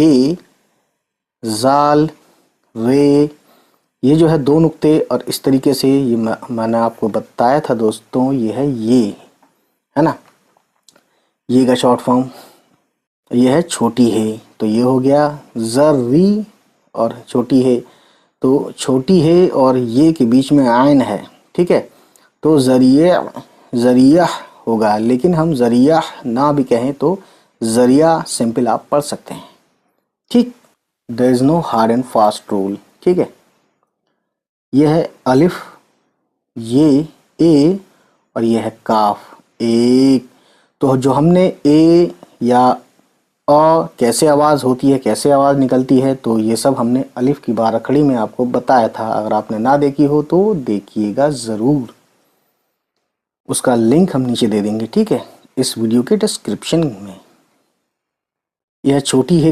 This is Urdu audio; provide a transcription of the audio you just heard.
کے زال رے، یہ جو ہے 2 نقطے، اور اس طریقے سے یہ میں نے آپ کو بتایا تھا دوستوں، یہ ہے نا، یہ کا شارٹ فارم، یہ ہے چھوٹی ہے، تو یہ ہو گیا ذری، اور چھوٹی ہے تو چھوٹی ہے اور یہ کے بیچ میں عین ہے، ٹھیک ہے، تو ذریعہ ہوگا، لیکن ہم ذریعہ نہ بھی کہیں تو ذریعہ سمپل آپ پڑھ سکتے ہیں، ٹھیک. there is no hard and fast rule، ٹھیک ہے. یہ ہے الف، یہ اے، اور یہ ہے کاف، ایک. تو جو ہم نے اے یا کیسے آواز ہوتی ہے، کیسے آواز نکلتی ہے، تو یہ سب ہم نے الف کی بارکھڑی میں آپ کو بتایا تھا. اگر آپ نے نہ دیکھی ہو تو دیکھیے گا ضرور، اس کا لنک ہم نیچے دے دیں گے، ٹھیک ہے، اس ویڈیو کے ڈسکرپشن میں. یہ چھوٹی ہے